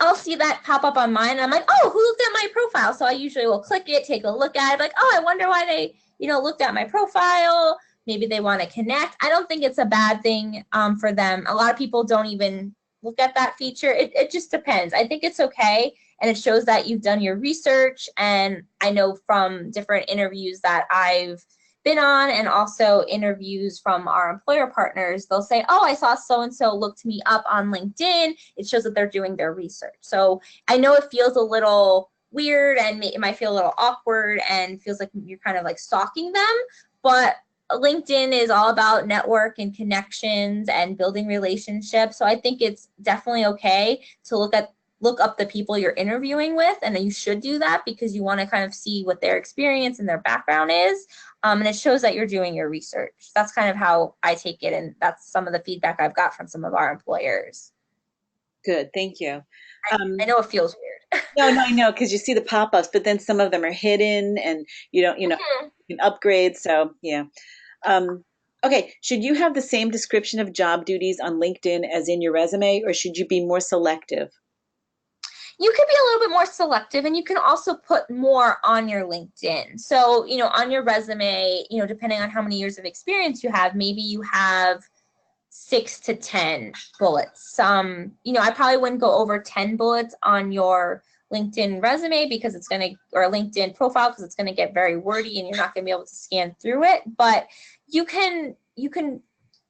I'll see that pop up on mine, and I'm like, oh, who looked at my profile? So I usually will click it, take a look at it, like, oh, I wonder why they, looked at my profile. Maybe they want to connect. I don't think it's a bad thing for them. A lot of people don't even look at that feature. It just depends. I think it's okay, and it shows that you've done your research. And I know from different interviews that I've been on, and also interviews from our employer partners, they'll say, oh, I saw so-and-so looked me up on LinkedIn. It shows that they're doing their research. So I know it feels a little weird, and it might feel a little awkward, and feels like you're kind of like stalking them, but LinkedIn is all about network and connections and building relationships. So I think it's definitely okay to look up the people you're interviewing with, and you should do that because you want to kind of see what their experience and their background is. And it shows that you're doing your research. That's kind of how I take it, and that's some of the feedback I've got from some of our employers. Good, thank you. I know it feels weird. No, I know, because you see the pop-ups, but then some of them are hidden, and you don't, you can upgrade. So yeah. Okay, should you have the same description of job duties on LinkedIn as in your resume, or should you be more selective? You could be a little bit more selective, and you can also put more on your LinkedIn. So, on your resume, depending on how many years of experience you have, maybe you have 6 to 10 bullets. I probably wouldn't go over 10 bullets on your LinkedIn resume or LinkedIn profile, because it's going to get very wordy and you're not going to be able to scan through it. But you can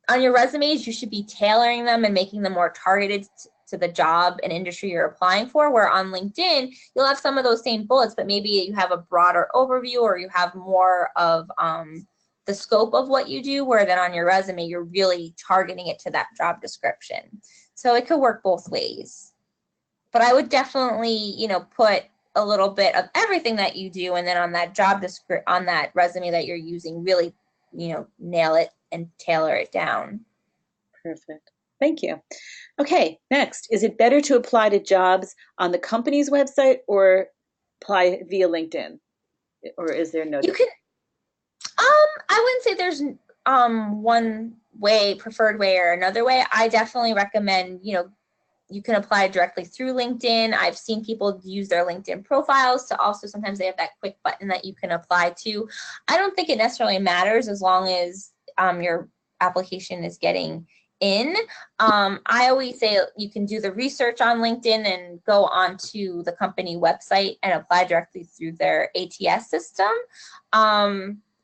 on your resumes, you should be tailoring them and making them more targeted to the job and industry you're applying for, where on LinkedIn, you'll have some of those same bullets, but maybe you have a broader overview, or you have more of the scope of what you do, where then on your resume, you're really targeting it to that job description. So it could work both ways. But I would definitely, put a little bit of everything that you do, and then on that on that resume that you're using, really, nail it and tailor it down. Perfect. Thank you. Okay, next, is it better to apply to jobs on the company's website or apply via LinkedIn? Or is there no difference? I wouldn't say there's one preferred way or another way. I definitely recommend, you can apply directly through LinkedIn. I've seen people use their LinkedIn profiles to also, sometimes they have that quick button that you can apply to. I don't think it necessarily matters as long as your application is getting in. I always say you can do the research on LinkedIn and go onto the company website and apply directly through their ATS system.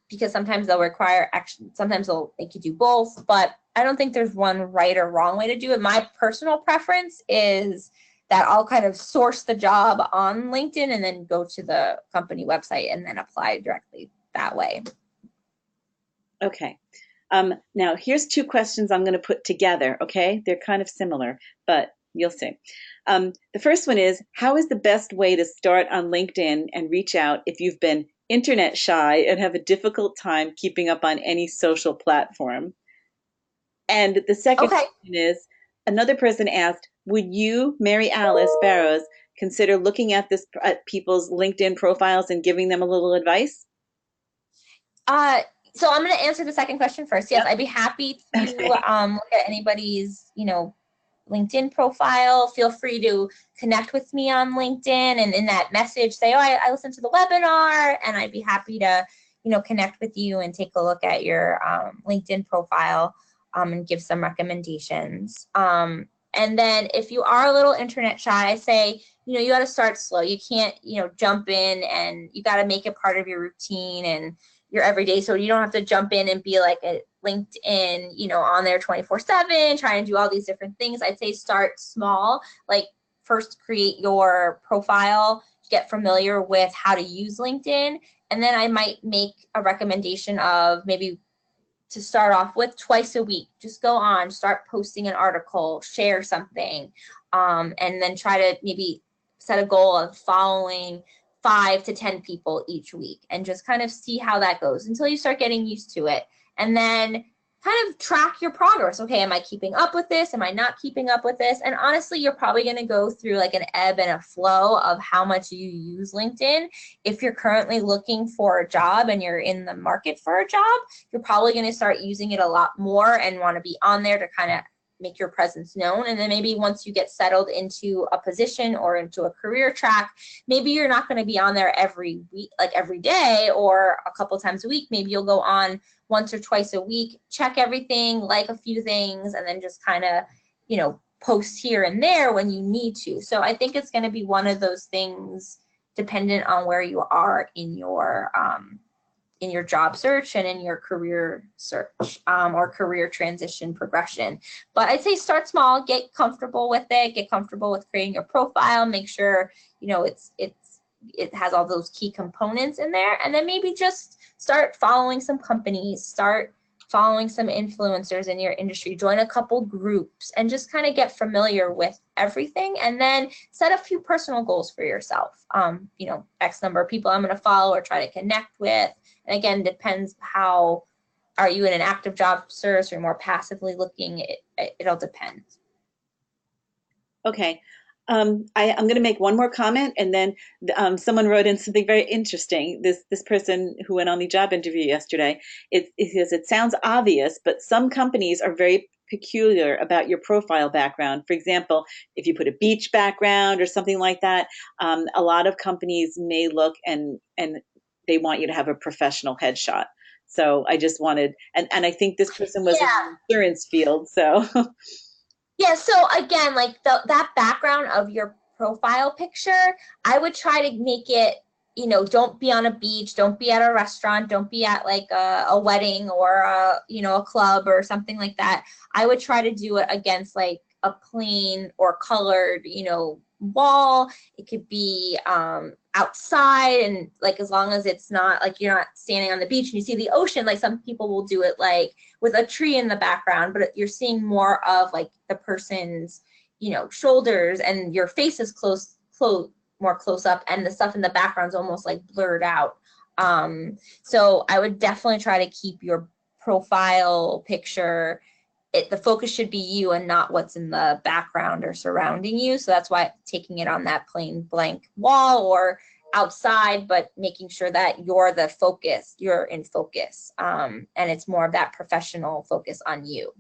Because sometimes they'll require action, sometimes they'll make you do both, but I don't think there's one right or wrong way to do it. My personal preference is that I'll kind of source the job on LinkedIn and then go to the company website and then apply directly that way. Okay. Now, here's 2 questions I'm going to put together, okay? They're kind of similar, but you'll see. The first one is, how is the best way to start on LinkedIn and reach out if you've been internet shy and have a difficult time keeping up on any social platform? And the second question is, another person asked, would you, Mary Alice Barrows, consider looking at people's LinkedIn profiles and giving them a little advice? So I'm going to answer the second question first. Yes, I'd be happy to look at anybody's, LinkedIn profile. Feel free to connect with me on LinkedIn, and in that message say, oh, I listened to the webinar, and I'd be happy to, connect with you and take a look at your LinkedIn profile and give some recommendations. And then if you are a little internet shy, I say, you got to start slow. You can't, jump in, and you got to make it part of your routine and your everyday. So you don't have to jump in and be like a LinkedIn, on there 24/7, trying to do all these different things. I'd say start small, like first create your profile, get familiar with how to use LinkedIn. And then I might make a recommendation of maybe to start off with twice a week. Just go on, start posting an article, share something, and then try to maybe set a goal of following 5 to 10 people each week and just kind of see how that goes until you start getting used to it. And then kind of track your progress. Okay, am I keeping up with this? Am I not keeping up with this? And honestly, you're probably going to go through like an ebb and a flow of how much you use LinkedIn. If you're currently looking for a job and you're in the market for a job, you're probably going to start using it a lot more and want to be on there to kind of make your presence known. And then maybe once you get settled into a position or into a career track, maybe you're not going to be on there every week, like every day or a couple times a week. Maybe you'll go on once or twice a week, check everything, like a few things, and then just kind of, post here and there when you need to. So I think it's going to be one of those things dependent on where you are in your job search and in your career search or career transition progression. But I'd say start small, get comfortable with it, get comfortable with creating your profile, make sure, it has all those key components in there, and then maybe just start following some companies, start following some influencers in your industry, join a couple groups, and just kind of get familiar with everything. And then set a few personal goals for yourself. X number of people I'm going to follow or try to connect with. And again, depends how, are you in an active job search or more passively looking? It'll depend. Okay. I'm going to make one more comment, and then someone wrote in something very interesting. This person who went on the job interview yesterday, it says it sounds obvious, but some companies are very peculiar about your profile background. For example, if you put a beach background or something like that, a lot of companies may look and they want you to have a professional headshot. So I just wanted, and I think this person was in the insurance field, so. Yeah, so again, like that background of your profile picture, I would try to make it, don't be on a beach, don't be at a restaurant, don't be at like a wedding or a club or something like that. I would try to do it against like a plain or colored, wall. It could be outside, and like as long as it's not like you're not standing on the beach and you see the ocean, like some people will do it like with a tree in the background, but you're seeing more of like the person's shoulders, and your face is more close up, and the stuff in the background's almost like blurred out. So I would definitely try to keep your profile picture, the focus should be you and not what's in the background or surrounding you. So that's why taking it on that plain blank wall or outside, but making sure that you're the focus, you're in focus. And it's more of that professional focus on you.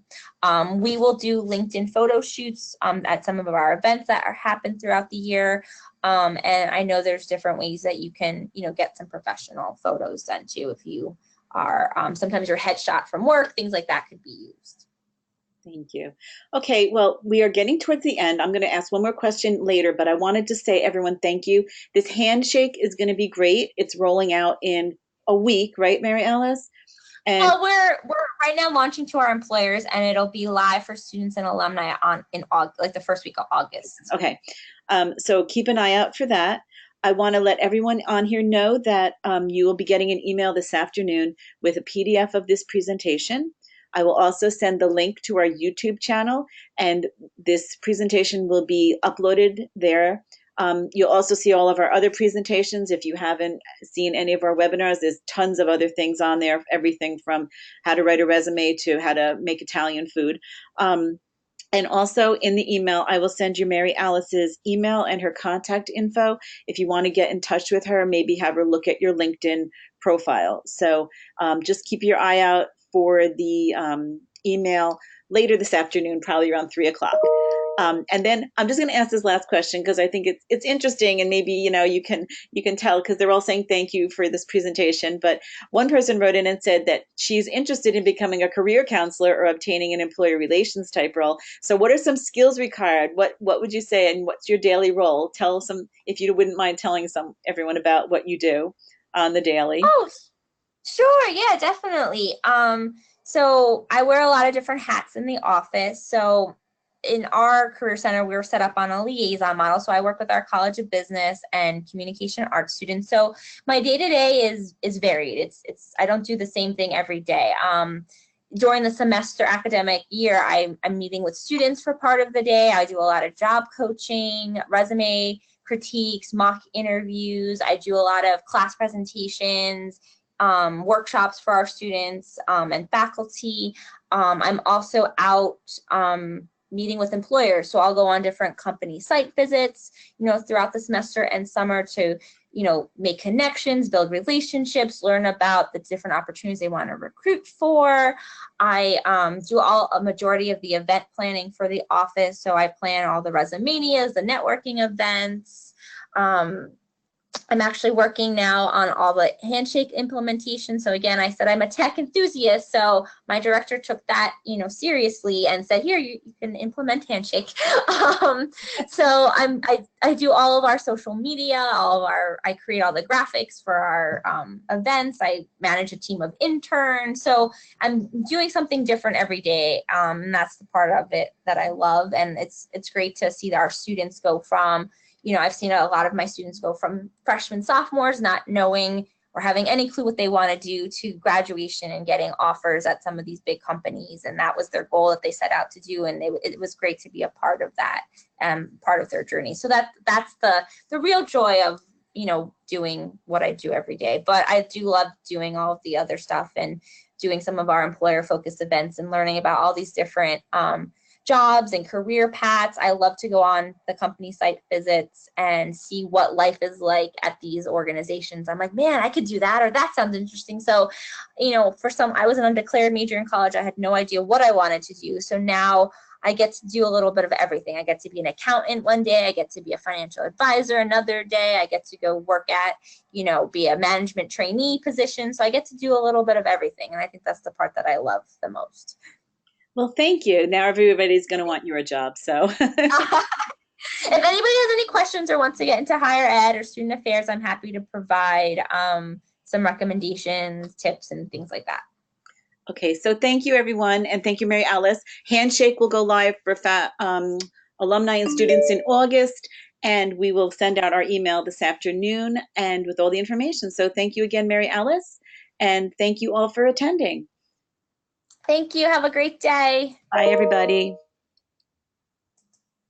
We will do LinkedIn photo shoots at some of our events that happen throughout the year. And I know there's different ways that you can, get some professional photos done too. If you are, sometimes your headshot from work, things like that could be used. Thank you. Okay, well, we are getting towards the end. I'm going to ask one more question later, but I wanted to say, everyone, thank you. This handshake is going to be great. It's rolling out in a week, right, Mary Alice? And well, we're right now launching to our employers, and it'll be live for students and alumni in August, like the first week of August. Okay, so keep an eye out for that. I want to let everyone on here know that you will be getting an email this afternoon with a PDF of this presentation. I will also send the link to our YouTube channel, and this presentation will be uploaded there. You'll also see all of our other presentations. If you haven't seen any of our webinars, there's tons of other things on there, everything from how to write a resume to how to make Italian food. And also in the email, I will send you Mary Alice's email and her contact info if you want to get in touch with her, maybe have her look at your LinkedIn profile. So just keep your eye out for the email later this afternoon, probably around 3 o'clock. And then I'm just going to ask this last question because I think it's interesting, and maybe you can tell because they're all saying thank you for this presentation. But one person wrote in and said that she's interested in becoming a career counselor or obtaining an employee relations type role. So what are some skills required? What would you say, and what's your daily role? Tell some, if you wouldn't mind telling everyone about what you do on the daily. Oh, sure. Yeah, definitely. So I wear a lot of different hats in the office. So in our career center, we were set up on a liaison model. So I work with our College of Business and Communication Arts students. So my day to day is varied. I don't do the same thing every day. During the semester academic year, I'm meeting with students for part of the day. I do a lot of job coaching, resume critiques, mock interviews. I do a lot of class presentations, workshops for our students and faculty. I'm also out meeting with employers. So I'll go on different company site visits, throughout the semester and summer to, make connections, build relationships, learn about the different opportunities they want to recruit for. I do a majority of the event planning for the office. So I plan all the Resumanias, the networking events. I'm actually working now on all the Handshake implementation. So again, I said I'm a tech enthusiast. So my director took that, seriously and said, here, you can implement Handshake. So I do all of our social media, I create all the graphics for our events. I manage a team of interns. So I'm doing something different every day. And that's the part of it that I love. And it's great to see that our students go from, I've seen a lot of my students go from freshmen, sophomores, not knowing or having any clue what they want to do, to graduation and getting offers at some of these big companies. And that was their goal that they set out to do. And it was great to be a part of that, part of their journey. So that's the real joy of, doing what I do every day. But I do love doing all of the other stuff and doing some of our employer focused events and learning about all these different jobs and career paths. I love to go on the company site visits and see what life is like at these organizations. I'm like, man, I could do that, or that sounds interesting. So, I was an undeclared major in college. I had no idea what I wanted to do. So now I get to do a little bit of everything. I get to be an accountant one day. I get to be a financial advisor another day. I get to go work at, be a management trainee position. So I get to do a little bit of everything. And I think that's the part that I love the most. Well, thank you. Now everybody's going to want your job. So If anybody has any questions or wants to get into higher ed or student affairs, I'm happy to provide some recommendations, tips, and things like that. Okay, so thank you, everyone. And thank you, Mary Alice. Handshake will go live for alumni and students in August. And we will send out our email this afternoon and with all the information. So thank you again, Mary Alice. And thank you all for attending. Thank you. Have a great day. Bye, everybody.